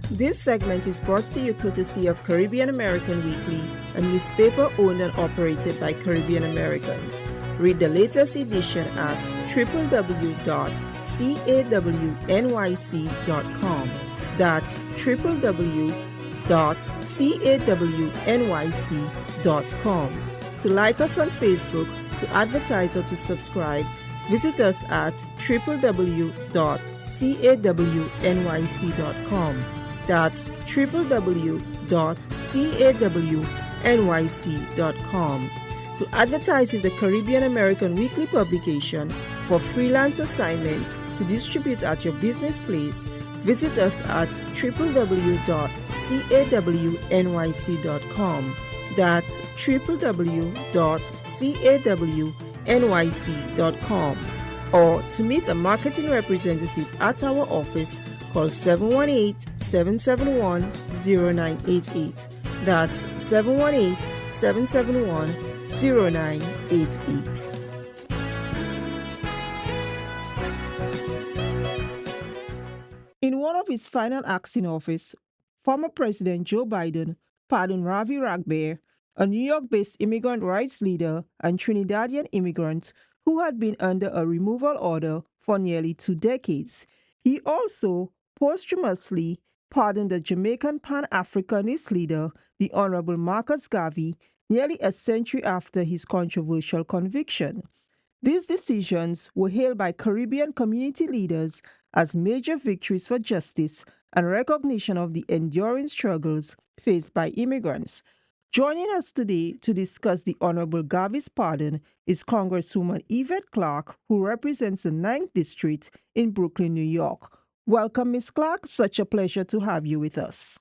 This segment is brought to you courtesy of Caribbean American Weekly, a newspaper owned and operated by Caribbean Americans. Read the latest edition at www.cawnyc.com. That's www.cawnyc.com. To like us on Facebook, to advertise or to subscribe, visit us at www.cawnyc.com. That's www.cawnyc.com. To advertise with the Caribbean American Weekly publication for freelance assignments to distribute at your business place, visit us at www.cawnyc.com. That's www.cawnyc.com. Or to meet a marketing representative at our office, call 718-771-0988. That's 718-771-0988. In one of his final acts in office, former President Joe Biden pardoned Ravi Ragbir, a New York-based immigrant rights leader and Trinidadian immigrant who had been under a removal order for nearly 2 decades. He also posthumously pardoned the Jamaican Pan-Africanist leader, the Honorable Marcus Garvey, nearly a century after his controversial conviction. These decisions were hailed by Caribbean community leaders as major victories for justice and recognition of the enduring struggles faced by immigrants. Joining us today to discuss the Honorable Garvey's pardon is Congresswoman Yvette Clarke, who represents the 9th District in Brooklyn, New York. Welcome, Ms. Clarke. Such a pleasure to have you with us.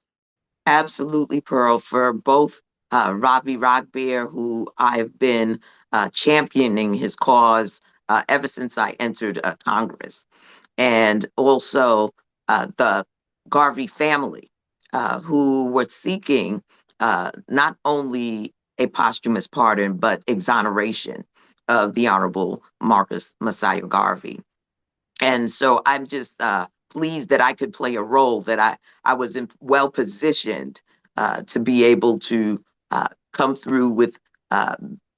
Absolutely, Pearl, for both Ravi Ragbir, who I've been championing his cause ever since I entered Congress, and also the Garvey family, who were seeking not only a posthumous pardon, but exoneration of the Honorable Marcus Messiah Garvey. And so I'm just pleased that I could play a role, that I was well positioned to be able to come through with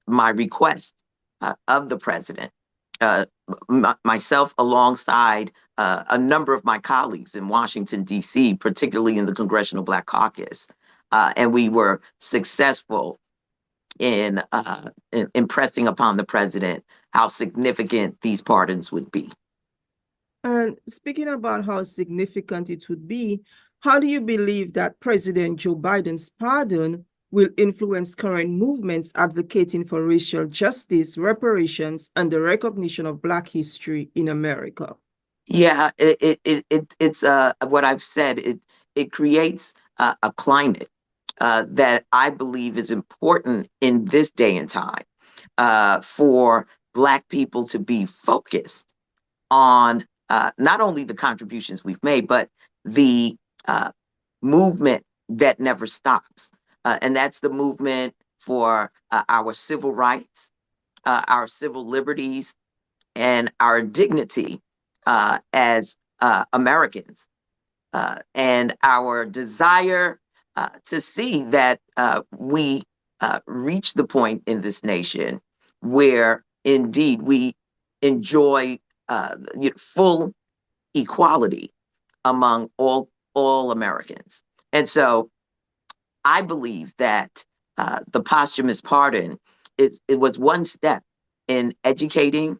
my request of the president. Myself, alongside a number of my colleagues in Washington, D.C., particularly in the Congressional Black Caucus. And we were successful in impressing upon the president how significant these pardons would be. And speaking about how significant it would be, how do you believe that President Joe Biden's pardon will influence current movements advocating for racial justice, reparations, and the recognition of Black history in America? Yeah, it's what I've said. It creates a climate that I believe is important in this day and time for Black people to be focused on not only the contributions we've made, but the movement that never stops. And that's the movement for our civil rights, our civil liberties, and our dignity as Americans, and our desire to see that we reach the point in this nation where indeed we enjoy full equality among all Americans. And so I believe that the posthumous pardon it was one step in educating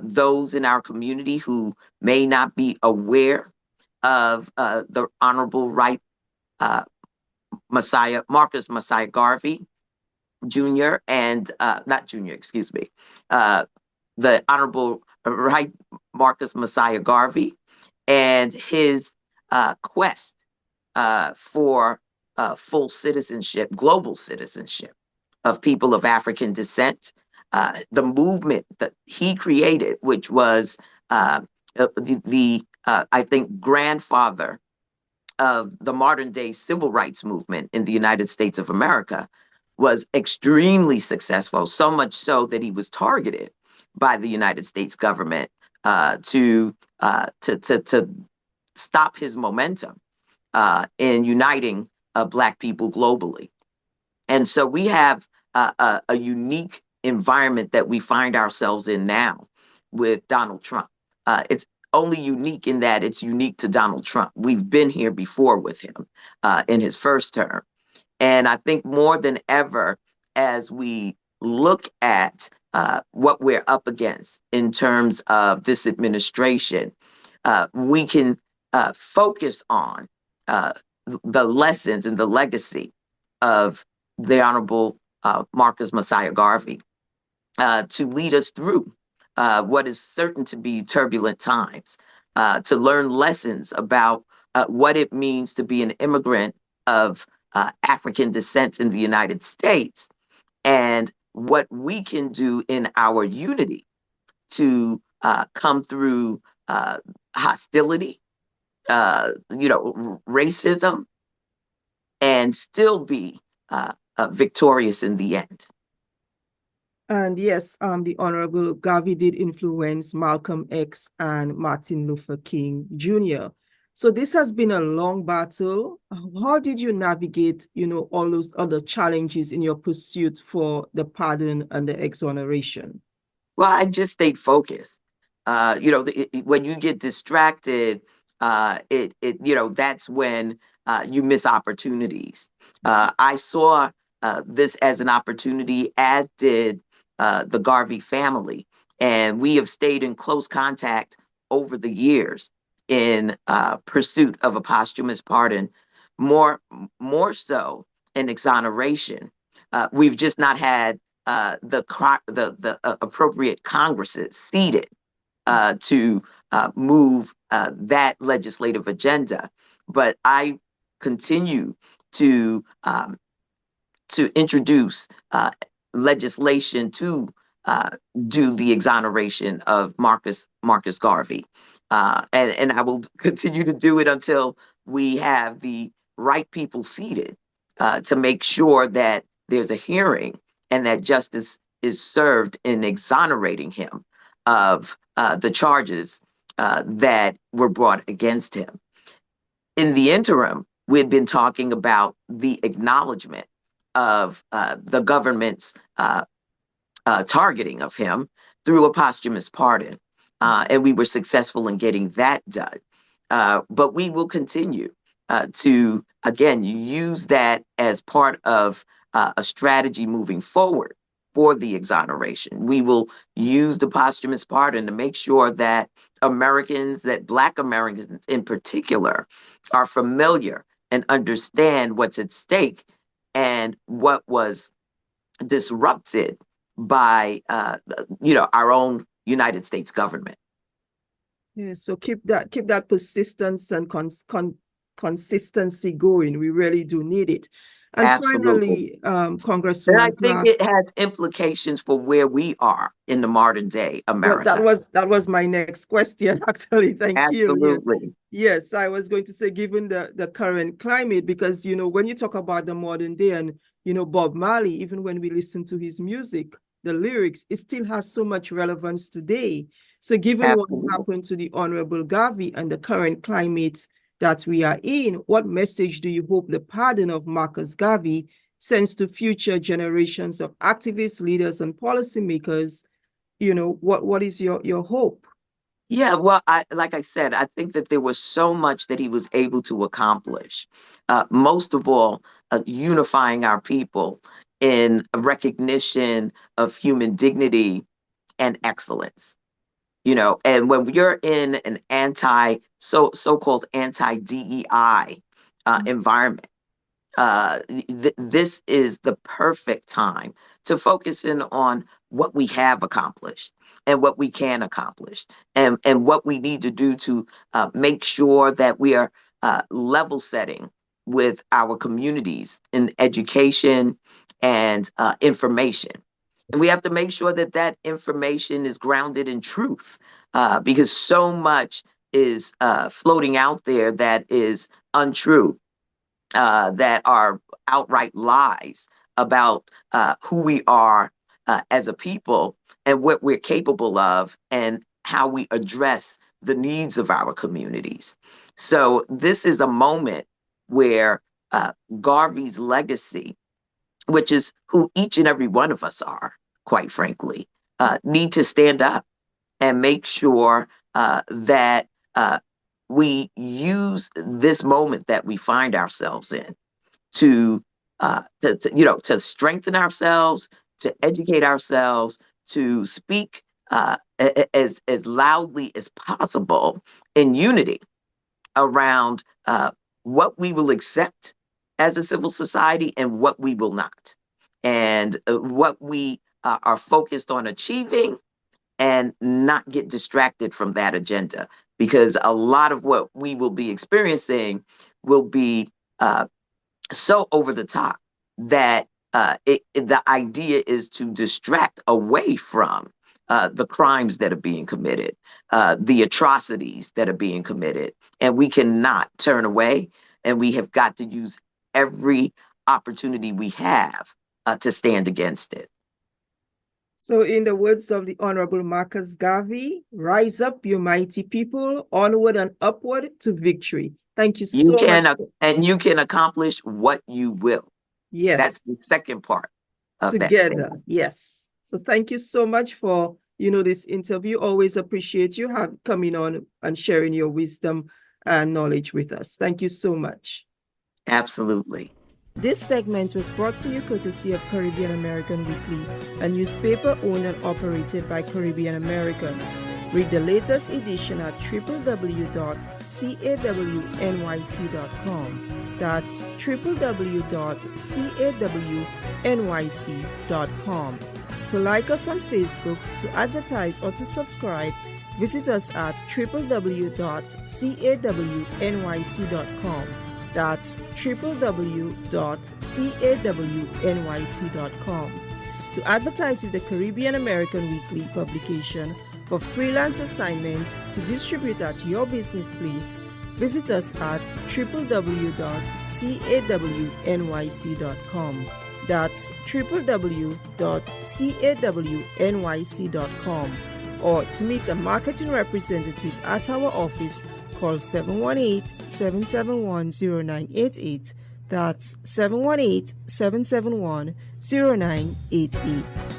those in our community who may not be aware of the Honorable Marcus Messiah Garvey Jr. and not Jr., excuse me, the Honorable Marcus Messiah Garvey and his quest for full citizenship, global citizenship of people of African descent. The movement that he created, which was I think, grandfather of the modern day civil rights movement in the United States of America, was extremely successful, so much so that he was targeted by the United States government to stop his momentum. in uniting Black people globally. And so we have a unique environment that we find ourselves in now with Donald Trump. It's only unique in that it's unique to Donald Trump. We've been here before with him in his first term. And I think more than ever, as we look at what we're up against in terms of this administration, we can focus on uh, the lessons and the legacy of the Honorable Marcus Messiah Garvey to lead us through what is certain to be turbulent times, to learn lessons about what it means to be an immigrant of African descent in the United States and what we can do in our unity to come through hostility, racism, and still be victorious in the end. And yes, the Honorable Garvey did influence Malcolm X and Martin Luther King Jr. So this has been a long battle. How did you navigate, all those other challenges in your pursuit for the pardon and the exoneration? Well, I just stayed focused. When you get distracted, that's when you miss opportunities. I saw this as an opportunity, as did the Garvey family, and we have stayed in close contact over the years in pursuit of a posthumous pardon, more more so an exoneration. We've just not had the appropriate Congresses seated to move that legislative agenda. But I continue to introduce legislation to uh, do the exoneration of Marcus Garvey, and I will continue to do it until we have the right people seated to make sure that there's a hearing and that justice is served in exonerating him of the charges that were brought against him. In the interim, we had been talking about the acknowledgement of the government's targeting of him through a posthumous pardon. And we were successful in getting that done. But we will continue to, again, use that as part of a strategy moving forward for the exoneration. We will use the posthumous pardon to make sure that Americans, that Black Americans in particular, are familiar and understand what's at stake and what was disrupted by our own United States government. Yeah, so keep that persistence and consistency going. We really do need it. And Absolutely. finally, And I Congresswoman think Clarke. it has implications for where we are in the modern day Well, that America. was that was my next question, actually. Thank you. Yes. Absolutely. Yes, I was going to say, given the current climate, because when you talk about the modern day and Bob Marley, even when we listen to his music, the lyrics, it still has so much relevance today. So given what Absolutely. happened to the Honorable Garvey and the current climate that we are in, what message do you hope the pardon of Marcus Garvey sends to future generations of activists, leaders, and policymakers? What is your hope? Yeah, well, like I said, I think that there was so much that he was able to accomplish. Most of all, unifying our people in a recognition of human dignity and excellence. And when you're in an so-called anti-DEI environment, this is the perfect time to focus in on what we have accomplished and what we can accomplish and what we need to do to make sure that we are level setting with our communities in education and information. And we have to make sure that that information is grounded in truth because so much is floating out there that is untrue, that are outright lies about who we are as a people and what we're capable of and how we address the needs of our communities. So this is a moment where Garvey's legacy, which is who each and every one of us are, quite frankly, need to stand up and make sure that we use this moment that we find ourselves in to strengthen ourselves, to educate ourselves, to speak as loudly as possible in unity around what we will accept as a civil society and what we will not, and what we are focused on achieving, and not get distracted from that agenda, because a lot of what we will be experiencing will be so over the top that the idea is to distract away from the crimes that are being committed, the atrocities that are being committed. And we cannot turn away, and we have got to use every opportunity we have to stand against it. So in the words of the Honorable Marcus Garvey, rise up, you mighty people, onward and upward to victory. Thank you so much. And you can accomplish what you will. Yes. That's the second part of together. That statement. Yes. So thank you so much for, this interview. Always appreciate you coming on and sharing your wisdom and knowledge with us. Thank you so much. Absolutely. This segment was brought to you courtesy of Caribbean American Weekly, a newspaper owned and operated by Caribbean Americans. Read the latest edition at www.cawnyc.com. That's www.cawnyc.com. To like us on Facebook, to advertise, or to subscribe, visit us at www.cawnyc.com. That's www.cawnyc.com. To advertise with the Caribbean American Weekly publication for freelance assignments to distribute at your business place, visit us at www.cawnyc.com. That's www.cawnyc.com. Or to meet a marketing representative at our office, call 718-771-0988. That's 718-771-0988.